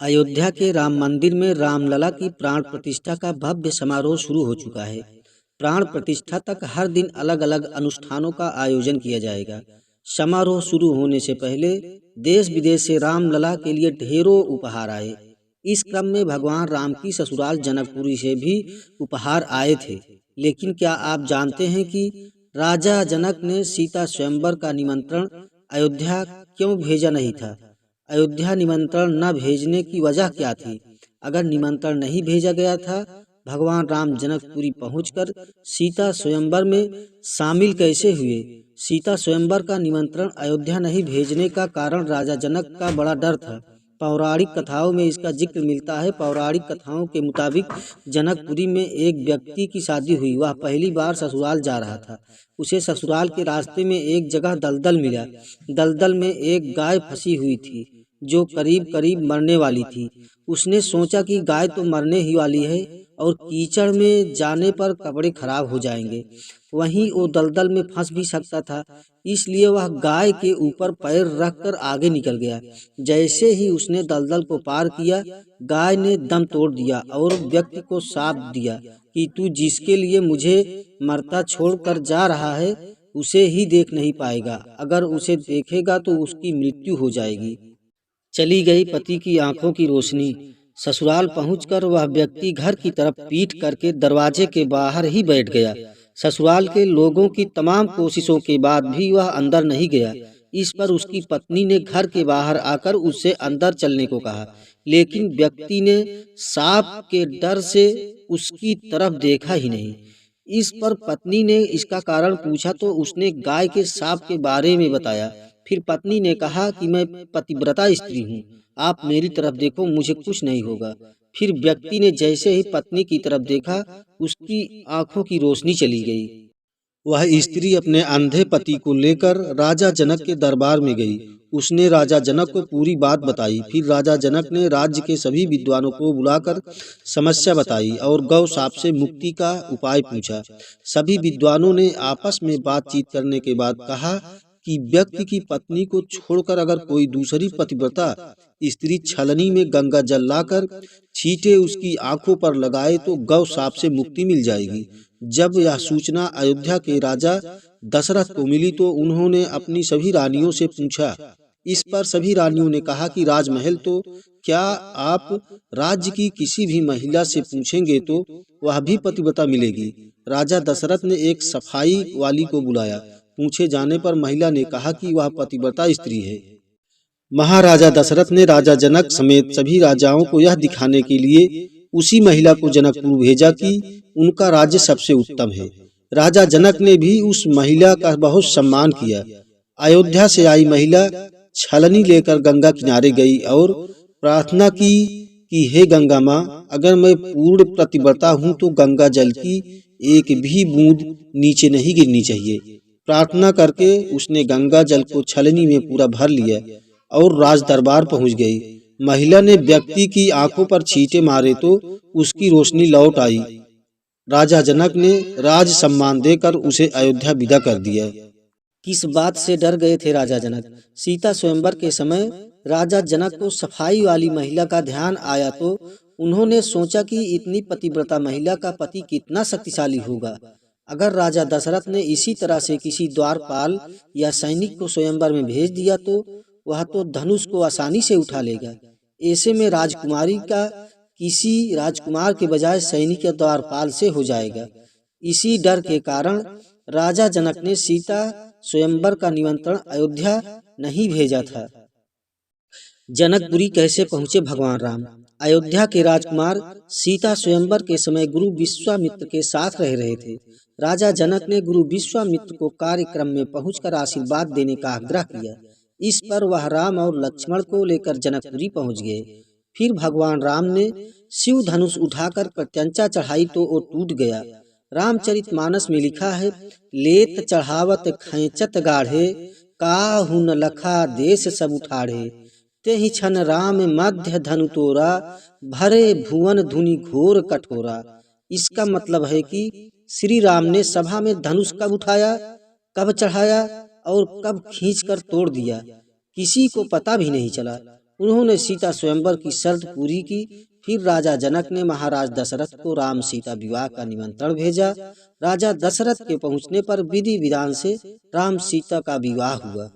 अयोध्या के राम मंदिर में रामलला की प्राण प्रतिष्ठा का भव्य समारोह शुरू हो चुका है। प्राण प्रतिष्ठा तक हर दिन अलग अलग अनुष्ठानों का आयोजन किया जाएगा। समारोह शुरू होने से पहले देश विदेश से रामलला के लिए ढेरों उपहार आए। इस क्रम में भगवान राम की ससुराल जनकपुरी से भी उपहार आए थे। लेकिन क्या आप जानते हैं कि राजा जनक ने सीता स्वयंवर का निमंत्रण अयोध्या क्यों भेजा नहीं था? अयोध्या निमंत्रण न भेजने की वजह क्या थी? अगर निमंत्रण नहीं भेजा गया था, भगवान राम जनकपुरी पहुंचकर सीता स्वयंवर में शामिल कैसे हुए? सीता स्वयंवर का निमंत्रण अयोध्या नहीं भेजने का कारण राजा जनक का बड़ा डर था। पौराणिक कथाओं में इसका जिक्र मिलता है। पौराणिक कथाओं के मुताबिक जनकपुरी में एक व्यक्ति की शादी हुई। वह पहली बार ससुराल जा रहा था। उसे ससुराल के रास्ते में एक जगह दलदल मिला। दलदल में एक गाय फंसी हुई थी जो करीब करीब मरने वाली थी। उसने सोचा कि गाय तो मरने ही वाली है और कीचड़ में जाने पर कपड़े खराब हो जाएंगे, वहीं वो दलदल में फंस भी सकता था। इसलिए वह गाय के ऊपर पैर रखकर आगे निकल गया। जैसे ही उसने दलदल को पार किया, गाय ने दम तोड़ दिया और व्यक्ति को शाप दिया कि तू जिसके लिए मुझे मरता छोड़कर जा रहा है, उसे ही देख नहीं पाएगा। अगर उसे देखेगा तो उसकी मृत्यु हो जाएगी। चली गई पति की आंखों की रोशनी। ससुराल पहुंचकर वह व्यक्ति घर की तरफ पीठ करके दरवाजे के बाहर ही बैठ गया। ससुराल के लोगों की तमाम कोशिशों के बाद भी वह अंदर नहीं गया। इस पर उसकी पत्नी ने घर के बाहर आकर उससे अंदर चलने को कहा, लेकिन व्यक्ति ने सांप के डर से उसकी तरफ देखा ही नहीं। इस पर पत्नी ने इसका कारण पूछा तो उसने गाय के सांप के बारे में बताया। फिर पत्नी ने कहा कि मैं पतिव्रता स्त्री हूँ, आप मेरी तरफ देखो, मुझे कुछ नहीं होगा। फिर व्यक्ति ने जैसे ही पत्नी की तरफ देखा, उसकी आंखों की रोशनी चली गई। वह स्त्री अपने अंधे पति को लेकर राजा जनक के दरबार में गई। उसने राजा जनक को पूरी बात बताई। फिर राजा जनक ने राज्य के सभी विद्वानों को बुलाकर समस्या बताई और गौ शाप से मुक्ति का उपाय पूछा। सभी विद्वानों ने आपस में बातचीत करने के बाद कहा कि व्यक्ति की पत्नी को छोड़कर अगर कोई दूसरी पतिव्रता स्त्री छलनी में गंगा जल लाकर छींटे उसकी आंखों पर लगाए तो गौ शाप से मुक्ति मिल जाएगी। जब यह सूचना अयोध्या के राजा दशरथ को मिली तो उन्होंने अपनी सभी रानियों से पूछा। इस पर सभी रानियों ने कहा कि राजमहल तो क्या आप राज्य की किसी भी महिला से पूछेंगे तो वह भी पतिव्रता मिलेगी। राजा दशरथ ने एक सफाई वाली को बुलाया। पूछे जाने पर महिला ने कहा कि वह पतिव्रता स्त्री है। महाराजा दशरथ ने राजा जनक समेत सभी राजाओं को यह दिखाने के लिए उसी महिला को जनकपुर भेजा कि उनका राज्य सबसे उत्तम है। राजा जनक ने भी उस महिला का बहुत सम्मान किया। अयोध्या से आई महिला छलनी लेकर गंगा किनारे गई और प्रार्थना की कि हे गंगा माँ, अगर मैं पूर्ण पतिव्रता हूँ तो गंगा जल की एक भी बूंद नीचे नहीं गिरनी चाहिए। प्रार्थना करके उसने गंगा जल को छलनी में पूरा भर लिया और राज दरबार पहुंच गई। महिला ने व्यक्ति की आंखों पर छींटे मारे तो उसकी रोशनी लौट आई। राजा जनक ने राज सम्मान देकर उसे अयोध्या विदा कर दिया। किस बात से डर गए थे राजा जनक? सीता स्वयंवर के समय राजा जनक को सफाई वाली महिला का ध्यान आया तो उन्होंने सोचा कि इतनी पतिव्रता महिला का पति कितना शक्तिशाली होगा। अगर राजा दशरथ ने इसी तरह से किसी द्वारपाल या सैनिक को स्वयंवर में भेज दिया तो वह तो धनुष को आसानी से उठा लेगा। ऐसे में राजकुमारी का किसी राजकुमार के बजाय सैनिक या द्वारपाल से हो जाएगा। इसी डर के कारण राजा जनक ने सीता स्वयंवर का निमंत्रण अयोध्या नहीं भेजा था। जनकपुरी कैसे पहुंचे भगवान राम? अयोध्या के राजकुमार सीता स्वयंवर के समय गुरु विश्वामित्र के साथ रह रहे थे। राजा जनक ने गुरु विश्वामित्र को कार्यक्रम में पहुंचकर आशीर्वाद देने का आग्रह किया। इस पर वह राम और लक्ष्मण को लेकर जनकपुरी पहुंच गए। फिर भगवान राम ने शिव धनुष उठाकर प्रत्यंचा चढ़ाई तो वो टूट गया। रामचरितमानस में लिखा है, लेत चढ़ावत खैंचत गाढ़े, काहु न लखा देश सब उठाड़े, तेहि छन राम मध्य धनु तोरा, भरे भुवन धुनि घोर कठोरा। इसका मतलब है कि श्री राम ने सभा में धनुष कब उठाया, कब चढ़ाया और कब खींचकर तोड़ दिया, किसी को पता भी नहीं चला। उन्होंने सीता स्वयंवर की शर्त पूरी की। फिर राजा जनक ने महाराज दशरथ को राम सीता विवाह का निमंत्रण भेजा। राजा दशरथ के पहुंचने पर विधि विधान से राम सीता का विवाह हुआ।